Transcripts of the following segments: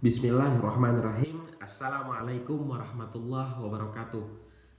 Bismillahirrahmanirrahim. Assalamualaikum warahmatullahi wabarakatuh.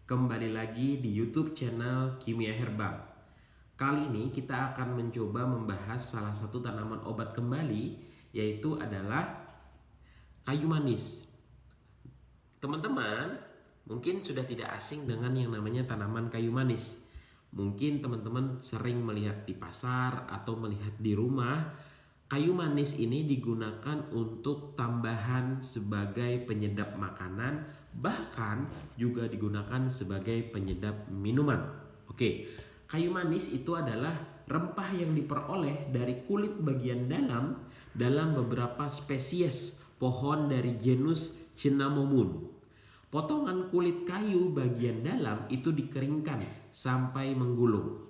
Kembali lagi di YouTube channel Kimia Herbal. Kali ini kita akan mencoba membahas salah satu tanaman obat kembali, yaitu adalah kayu manis. Teman-teman mungkin sudah tidak asing dengan yang namanya tanaman kayu manis. Mungkin teman-teman sering melihat di pasar atau melihat di rumah. Kayu manis ini digunakan untuk tambahan sebagai penyedap makanan, bahkan juga digunakan sebagai penyedap minuman. Oke, kayu manis itu adalah rempah yang diperoleh dari kulit bagian dalam beberapa spesies pohon dari genus Cinnamomum. Potongan kulit kayu bagian dalam itu dikeringkan sampai menggulung.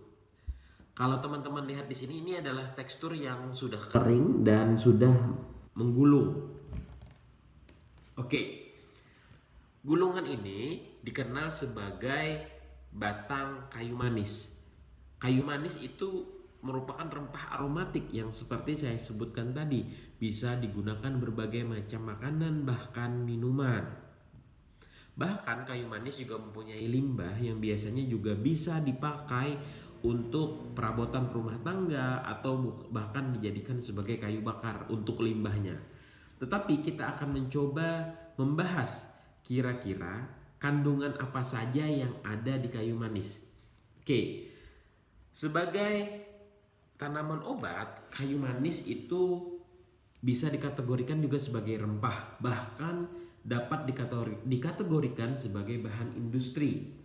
Kalau teman-teman lihat di sini, ini adalah tekstur yang sudah kering dan sudah menggulung. Oke, gulungan ini dikenal sebagai batang kayu manis. Kayu manis itu merupakan rempah aromatik yang seperti saya sebutkan tadi, bisa digunakan berbagai macam makanan bahkan minuman. Bahkan kayu manis juga mempunyai limbah yang biasanya juga bisa dipakai untuk perabotan rumah tangga atau bahkan dijadikan sebagai kayu bakar untuk limbahnya. Tetapi kita akan mencoba membahas kira-kira kandungan apa saja yang ada di kayu manis. Oke, sebagai tanaman obat, kayu manis itu bisa dikategorikan juga sebagai rempah, bahkan dapat dikategorikan sebagai bahan industri.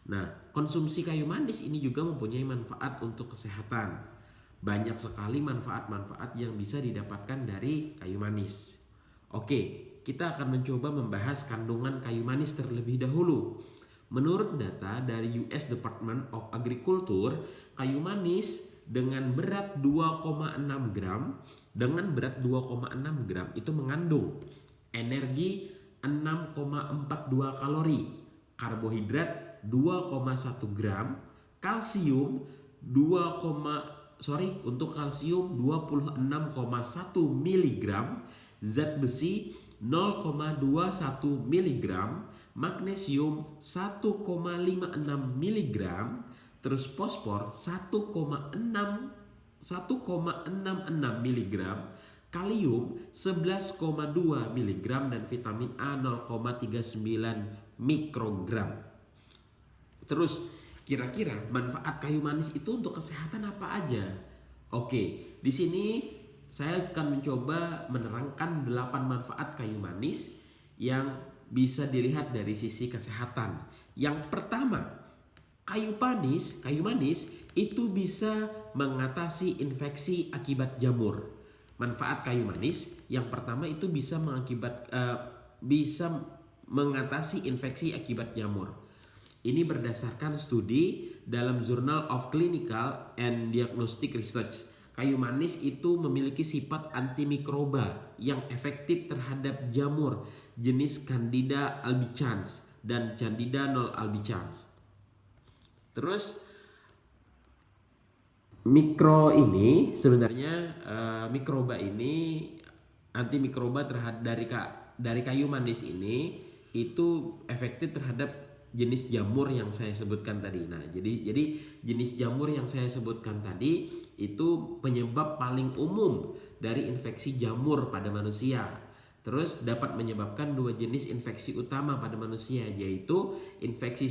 Nah, konsumsi kayu manis ini juga mempunyai manfaat untuk kesehatan. Banyak sekali manfaat-manfaat yang bisa didapatkan dari kayu manis. Oke, kita akan mencoba membahas kandungan kayu manis terlebih dahulu. Menurut data dari US Department of Agriculture, kayu manis dengan berat 2,6 gram itu mengandung energi 6,42 kalori, karbohidrat 2,1 gram, kalsium untuk kalsium 26,1 mg, zat besi 0,21 mg, magnesium 1,56 mg, terus fosfor 1,66 mg, kalium 11,2 mg, dan vitamin A 0,39 mikrogram. Terus kira-kira manfaat kayu manis itu untuk kesehatan apa aja? Oke, di sini saya akan mencoba menerangkan 8 manfaat kayu manis yang bisa dilihat dari sisi kesehatan. Yang pertama, kayu manis itu bisa mengatasi infeksi akibat jamur. Manfaat kayu manis yang pertama itu bisa mengatasi infeksi akibat jamur. Ini berdasarkan studi dalam Journal of Clinical and Diagnostic Research. Kayu manis itu memiliki sifat antimikroba yang efektif terhadap jamur jenis Candida albicans dan Candida non albicans. Terus mikroba ini antimikroba dari kayu manis ini itu efektif terhadap jenis jamur yang saya sebutkan tadi. Nah, jadi jenis jamur yang saya sebutkan tadi itu penyebab paling umum dari infeksi jamur pada manusia. Terus dapat menyebabkan 2 jenis infeksi utama pada manusia, yaitu infeksi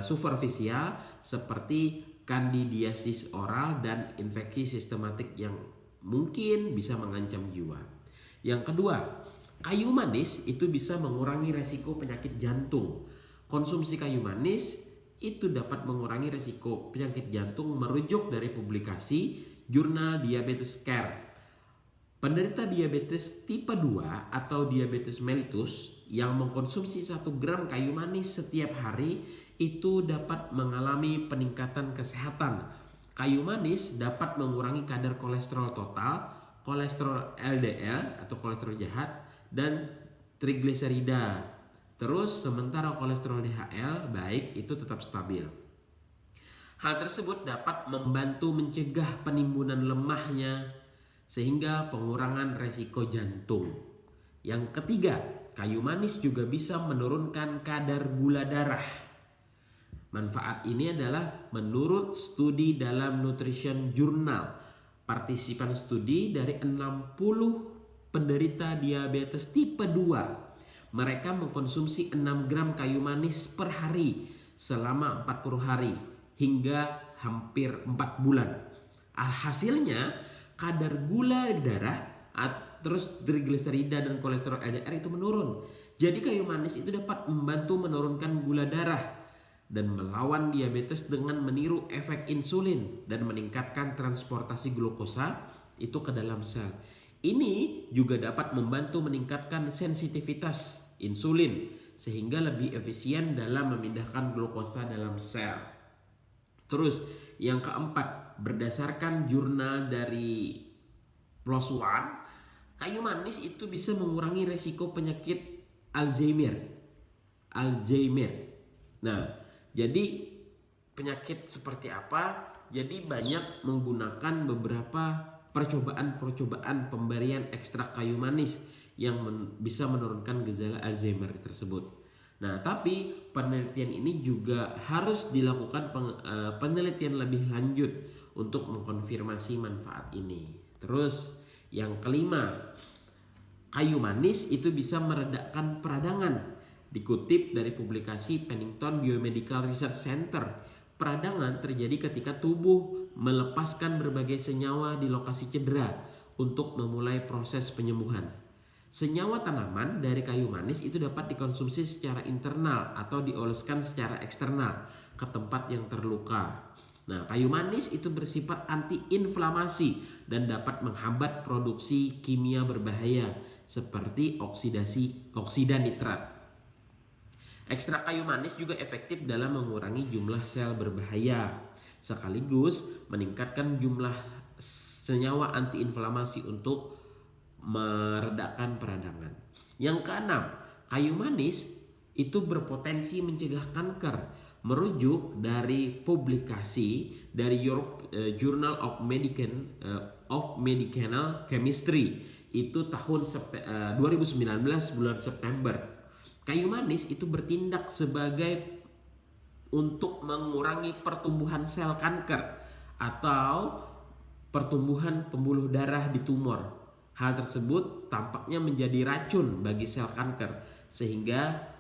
superficial seperti kandidiasis oral dan infeksi sistematik yang mungkin bisa mengancam jiwa. Yang kedua, kayu manis itu bisa mengurangi resiko penyakit jantung. Konsumsi kayu manis itu dapat mengurangi resiko penyakit jantung merujuk dari publikasi Jurnal Diabetes Care. Penderita diabetes tipe 2 atau diabetes mellitus yang mengkonsumsi 1 gram kayu manis setiap hari itu dapat mengalami peningkatan kesehatan. Kayu manis dapat mengurangi kadar kolesterol total, kolesterol LDL atau kolesterol jahat, dan trigliserida. Terus sementara kolesterol DHL baik itu tetap stabil. Hal tersebut dapat membantu mencegah penimbunan lemahnya sehingga pengurangan resiko jantung. Yang ketiga, kayu manis juga bisa menurunkan kadar gula darah. Manfaat ini adalah menurut studi dalam Nutrition Journal. Partisipan studi dari 60 penderita diabetes tipe 2. Mereka mengkonsumsi 6 gram kayu manis per hari selama 40 hari hingga hampir 4 bulan. Hasilnya kadar gula darah, terus trigliserida dan kolesterol LDR itu menurun. Jadi kayu manis itu dapat membantu menurunkan gula darah dan melawan diabetes dengan meniru efek insulin dan meningkatkan transportasi glukosa itu ke dalam sel. Ini juga dapat membantu meningkatkan sensitivitas insulin sehingga lebih efisien dalam memindahkan glukosa dalam sel. Terus yang keempat, berdasarkan jurnal dari PLOS ONE, kayu manis itu bisa mengurangi resiko penyakit Alzheimer. Nah, jadi penyakit seperti apa? Jadi banyak menggunakan beberapa percobaan pemberian ekstrak kayu manis yang bisa menurunkan gejala Alzheimer tersebut. Nah, tapi penelitian ini juga harus dilakukan penelitian lebih lanjut untuk mengkonfirmasi manfaat ini. Terus yang kelima, kayu manis itu bisa meredakan peradangan. Dikutip dari publikasi Pennington Biomedical Research Center, peradangan terjadi ketika tubuh melepaskan berbagai senyawa di lokasi cedera untuk memulai proses penyembuhan. Senyawa tanaman dari kayu manis itu dapat dikonsumsi secara internal atau dioleskan secara eksternal ke tempat yang terluka. Nah, kayu manis itu bersifat antiinflamasi dan dapat menghambat produksi kimia berbahaya seperti oksida nitrat. Ekstrak kayu manis juga efektif dalam mengurangi jumlah sel berbahaya, sekaligus meningkatkan jumlah senyawa antiinflamasi untuk meredakan peradangan. Yang keenam, kayu manis itu berpotensi mencegah kanker. Merujuk dari publikasi dari Journal of Medicinal Chemistry itu tahun 2019 bulan September. Kayu manis itu bertindak sebagai untuk mengurangi pertumbuhan sel kanker atau pertumbuhan pembuluh darah di tumor. Hal tersebut tampaknya menjadi racun bagi sel kanker sehingga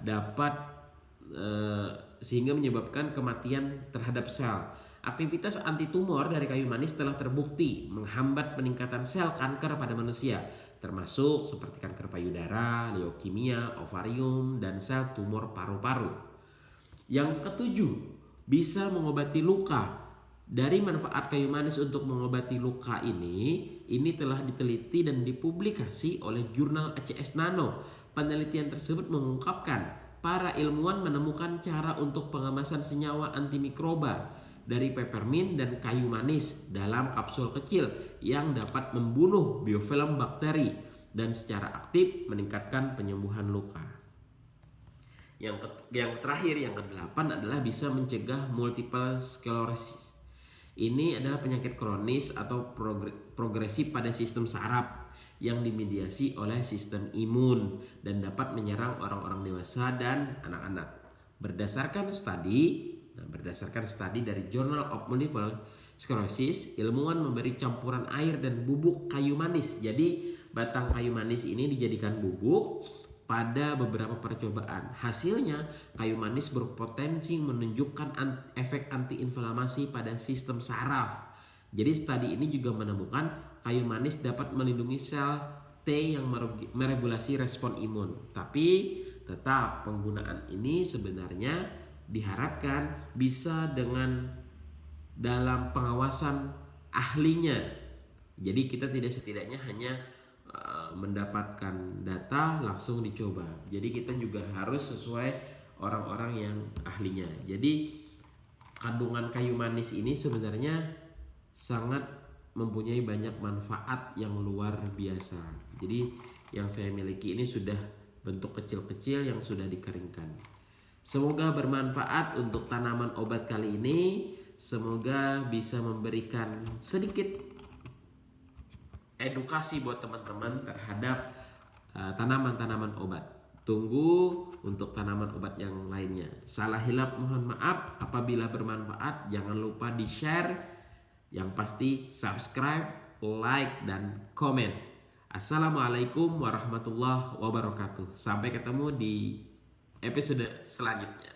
menyebabkan kematian terhadap sel. Aktivitas antitumor dari kayu manis telah terbukti menghambat peningkatan sel kanker pada manusia, termasuk seperti kanker payudara, leukemia, ovarium, dan sel tumor paru-paru. Yang ketujuh, bisa mengobati luka. Dari manfaat kayu manis untuk mengobati luka ini telah diteliti dan dipublikasi oleh jurnal ACS Nano. Penelitian tersebut mengungkapkan para ilmuwan menemukan cara untuk pengemasan senyawa antimikroba dari peppermint dan kayu manis dalam kapsul kecil yang dapat membunuh biofilm bakteri dan secara aktif meningkatkan penyembuhan luka. Yang terakhir, yang kedelapan adalah bisa mencegah multiple sclerosis. Ini adalah penyakit kronis atau progresif pada sistem saraf yang dimediasi oleh sistem imun dan dapat menyerang orang-orang dewasa dan anak-anak. Berdasarkan studi dari Journal of Multiple Sclerosis, ilmuwan memberi campuran air dan bubuk kayu manis. Jadi batang kayu manis ini dijadikan bubuk pada beberapa percobaan. Hasilnya, kayu manis berpotensi menunjukkan efek antiinflamasi pada sistem saraf. Jadi studi ini juga menemukan kayu manis dapat melindungi sel T yang meregulasi respon imun. Tapi tetap penggunaan ini sebenarnya diharapkan bisa dalam pengawasan ahlinya. Jadi kita setidaknya hanya mendapatkan data langsung dicoba. Jadi kita juga harus sesuai orang-orang yang ahlinya. Jadi kandungan kayu manis ini sebenarnya sangat mempunyai banyak manfaat yang luar biasa. Jadi yang saya miliki ini sudah bentuk kecil-kecil yang sudah dikeringkan. Semoga bermanfaat untuk tanaman obat kali ini. Semoga bisa memberikan sedikit edukasi buat teman-teman terhadap tanaman-tanaman obat. Tunggu untuk tanaman obat yang lainnya. Salah hilap mohon maaf. Apabila bermanfaat jangan lupa di-share. Yang pasti subscribe, like, dan komen. Assalamualaikum warahmatullahi wabarakatuh. Sampai ketemu di episode selanjutnya.